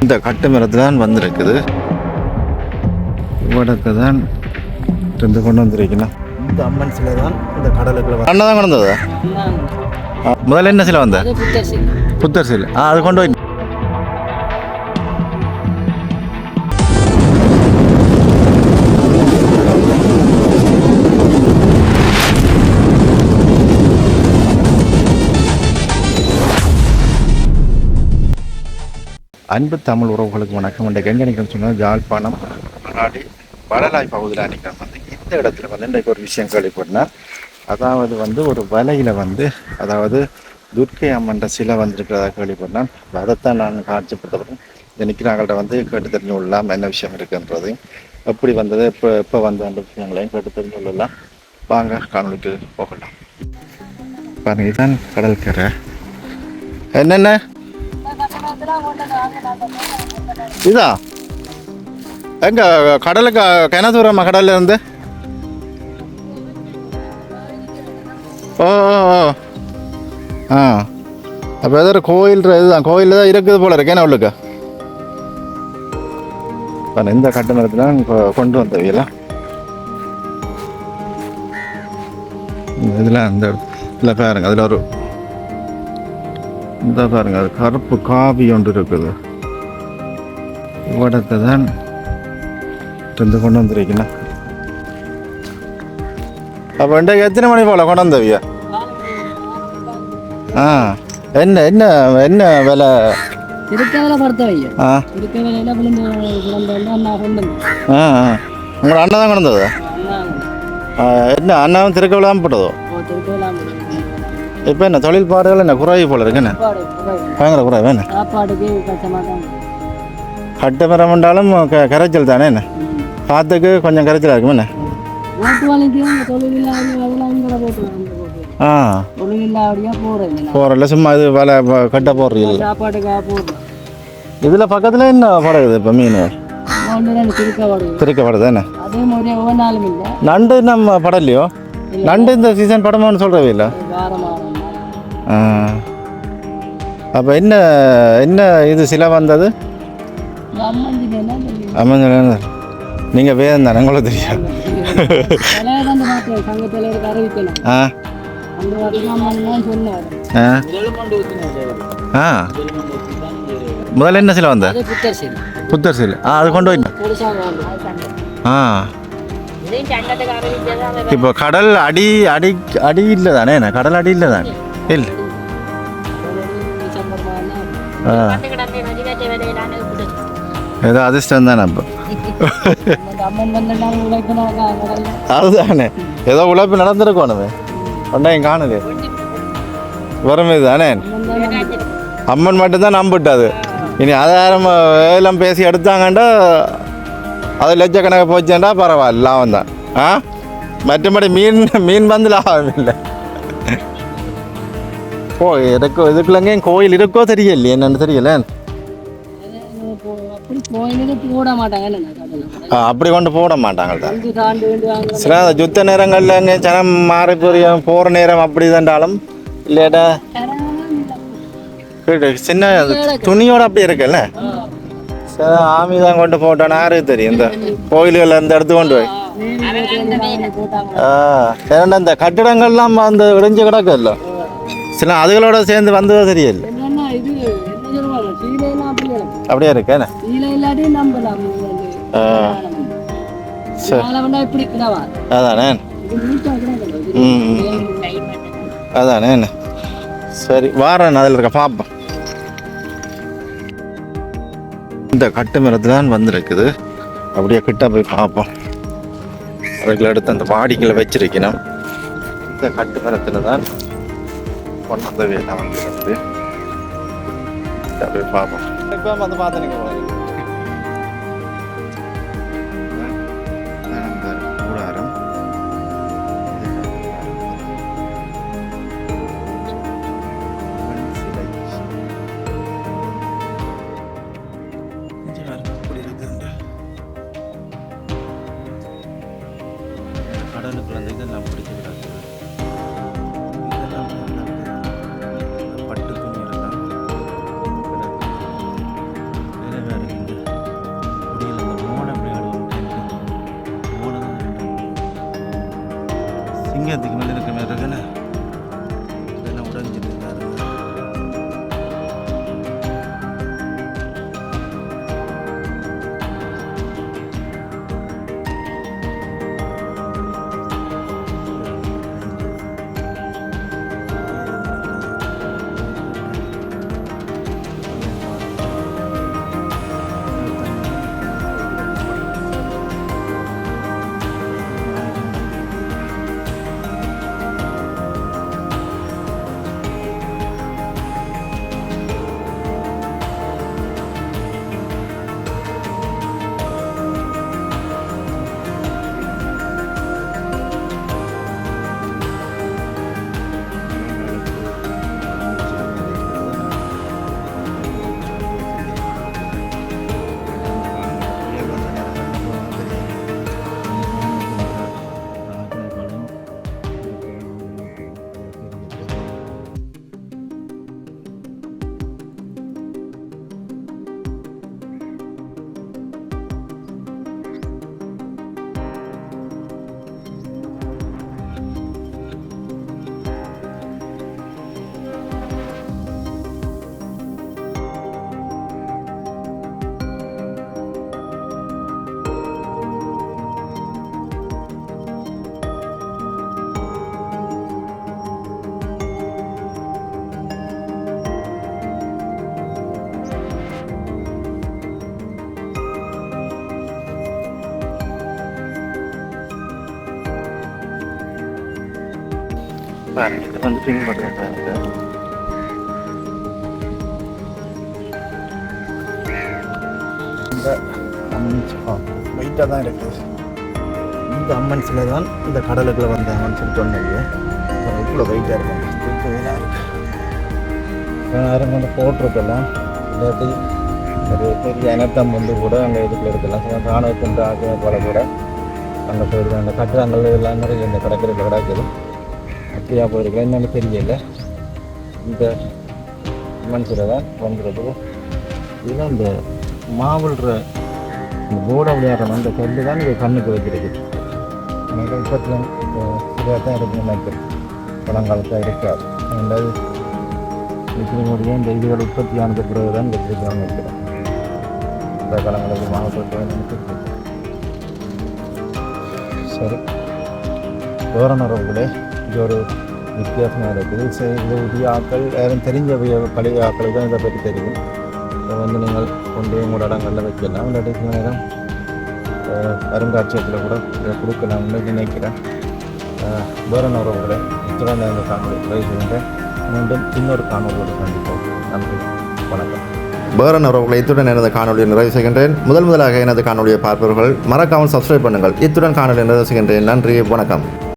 இந்த கட்டு மரத்து தான் வந்திருக்குது. இவ்வளோக்கு தான் ரெண்டு கொண்டு வந்துருக்கணும். இந்த அம்மன் சிலை தான் இந்த கடலுக்குள்ள அண்ணா தான் கொண்டு வந்ததா? முதல்ல என்ன சிலை வந்த? புத்தர் சிலை. அது கொண்டு போய் அன்பு தமிழ் உறவுகளுக்கு வணக்கம். இன்றைக்கு எங்கே நிற்கணும்னு சொன்னால் யாழ்ப்பாணம் மணாடி வளலாய் பகுதியில் நிற்கிறோம். இந்த இடத்துல இன்றைக்கு ஒரு விஷயம் கேள்விப்பட்டேன். அதாவது ஒரு வலையில் அதாவது துர்க்கை அம்மன்ற சிலை வந்திருக்கிறதா கேள்விப்பட்டேன். அதைத்தான் நான் காட்சிப்படுத்தப்பட்டேன். இந்த நிற்கிறாங்கள்ட்ட கேட்டு தெரிஞ்சு கொள்ளலாம் என்ன விஷயம் இருக்குன்றது, எப்படி வந்தது, எப்போ வந்த அந்த விஷயங்களையும் கேட்டு தெரிஞ்சு கொள்ளலாம். வாங்க காணொலிக்கு போகலாம். பாருங்க, இதுதான் கடற்கரை. என்னென்ன இதா எங்க கடலுக்கு கிண தூரமா கடல்ல இருந்து? ஓ ஆ, அப்போ ஏதோ ஒரு கோயில் இதுதான், கோயில் தான் இருக்குது போல இருக்கு. என்ன உள்ளுக்கு இந்த கட்டுமரத்தில் கொண்டு வந்தவையெல்லாம் இதில் அந்த இதில் பாருங்க, அதில் ஒரு இந்த பாருங்க, அது கருப்பு காவி ஒன்று இருக்குது. இவ்வளத்தை தான் ரெண்டு கொண்டு வந்துருக்கணும். அப்போ இன்றைக்கு எத்தனை மணி போல கொண்டு வந்தவியா? ஆ, என்ன என்ன என்ன விலை? உங்களோட அண்ணா தான் கொண்டு வந்ததா? என்ன அண்ணாவும் திருக்கவிழாமல் போட்டதோ? இப்போ என்ன தொழில் பாடுகள் என்ன குறைவு போல இருக்கு? என்ன பயங்கர குறைவு? என்ன கட்டு மரம் என்றாலும் கரைச்சல் தானே? என்ன காற்றுக்கு கொஞ்சம் கரைச்சலாக இருக்கும். என்ன ஆ போகிறல சும்மா இது வலை கட்ட போடுறீங்க. இதில் பக்கத்தில் என்ன படகுது இப்போ? மீன் திருக்கப்படுது. என்ன நண்டு நம்ம படலையோ? நண்டு இந்த சீசன் படமானு சொல்கிறவே இல்லை. அப்போ என்ன என்ன இது சிலை வந்தது? அம்மன் நீங்கள் வேதம் தானே, உங்களுக்கு தெரியாது. ஆ ஆ முதல்ல என்ன சிலை வந்த? புத்தர் சிலை. அது கொண்டு போய் ஆ இப்போ கடல் அடி அடி அடி இல்லை தானே? என்ன கடல் அடி இல்லை தானே? இல்லை. ஏதோ அதிர்ஷ்டம் தானே. அப்போ அதுதானே, ஏதோ உழைப்பு நடந்திருக்கோணுமே. ஒன்றையும் காணலே வரும். இது தானே அம்மன் மட்டும்தான் நம்பிட்டாது. இனி ஆதாரம் எல்லாம் பேசி எடுத்தாங்கண்டா அது லட்சக்கணக்கு போச்சேன்டா பரவாயில்ல, லாபம் தான். ஆ மற்றபடி மீன் வந்து லாபம் இல்லை. ஓ இருக்கோ இதுக்குள்ளங்க கோயில் இருக்கோ தெரியல, என்னன்னு தெரியல. அப்படி கொண்டு போட மாட்டாங்க. சில யுத்த நேரங்கள்ல ஜனம் மாறி போகிற நேரம் அப்படி தான்டாலும் இல்லையாடா சின்ன துணியோட அப்படி இருக்குல்ல. சில ஆமி தான் கொண்டு போட்டோன்னா யாருக்கு தெரியும்? இந்த கோயில்கள் அந்த இடத்து கொண்டு போய் ஏன்னா இந்த கட்டிடங்கள்லாம் அந்த இடைஞ்சு கிடக்கு இல்லை. சில அதுகளோட சேர்ந்து வந்ததோ தெரியல. அப்படியே இருக்கு. அதானே அதானே. சரி வாரேன், அதில் இருக்க பார்ப்போம். இந்த கட்டு மரத்து தான் வந்திருக்குது. அப்படியே கிட்ட போய் பார்ப்போம். அதுக்குள்ள எடுத்து அந்த வாடிக்கையில் வச்சிருக்கணும். இந்த கட்டு மரத்தில் தான் கொண்டு வந்த வேலை வந்து போய் பார்ப்போம். இப்போ வந்து பார்த்துனீங்க அந்த கூடாரம். கடலுக்குள்ள அந்த இதெல்லாம் பிடிச்சிக்கிறாங்க. பட்டு துணி எல்லாம் சிங்கத்துக்கு மேலே இருக்க மாதிரி இருக்குன்னு இதெல்லாம் உடஞ்சிட்டு இருக்காரு. பாருங்க, இது வந்து பின்பற்ற இந்த வெயிட்டாக தான் இருக்குது. இந்த அம்மன் சிலை தான் இந்த கடலுக்குள்ள வந்தாங்கன்னு சொல்லி சொன்னீங்க. இவ்வளோ வெயிட்டாக இருக்கும். யாரும் வந்து போட்டிருக்கலாம் இல்லாட்டி ஒரு பெரிய இனத்தம் வந்து கூட அங்கே இதுக்குள்ள இருக்கலாம். ராணுவத்தின் ஆகிய போல கூட அங்கே போயிருக்காங்க. அந்த கட்டிடங்கள் எல்லாம் நிறைய இந்த கடற்கரையில் கிடக்குது. அப்படியா போயிருக்கேன் என்னென்னு தெரியல. இந்த மனுஷரை தான் வந்துடுறது. இதுதான் இந்த மாவுள்ற இந்த போர்டை விளையாடுற அந்த கல்லு தான் இது கண்ணுக்கு வைக்கிறது. எனக்கு இப்பத்தில் சரியாக தான் இருக்குன்னு நினைக்கிறேன். பழங்காலத்தாக இருக்காது. ரெண்டாவது இப்படினுடைய இந்த இதுகள் உற்பத்தியானது பிறகு தான் வச்சிருக்காங்க நினைக்கிறேன். இந்த காலங்களுக்கு மாவட்டத்தில் நினைக்கிறது. சரி, தோரணர்களே, இது ஒரு வித்தியாசமாக இருக்குது. சரி, இது புதிய ஆக்கள் யாரும் தெரிஞ்ச பழைய ஆக்களுக்கு தான் இதை பற்றி தெரியும். இதை வந்து நீங்கள் கொண்டு உங்களோட இடங்களில் வைக்கலாம். இல்லாட்டி நேரம் அருங்காட்சியகத்தில் கூட இதை கொடுக்கலாம்னு நினைக்கிறேன். தோரணர்களே, இத்துடன் இந்த காணொலி நிறைவு செய்கின்றேன். மீண்டும் இன்னொரு காணொலியோடு சந்திப்போம். நன்றி, வணக்கம். பேரன் உறவுகளை இத்துடன் எனது காணொலியை நிறைவு செய்கின்றேன். முதலாக எனது காணொலியை பார்ப்பவர்கள் மறக்காமல் சப்ஸ்கிரைப் பண்ணுங்கள். இத்துடன் காணொலியை நிறைவு செய்கின்றேன். நன்றி, வணக்கம்.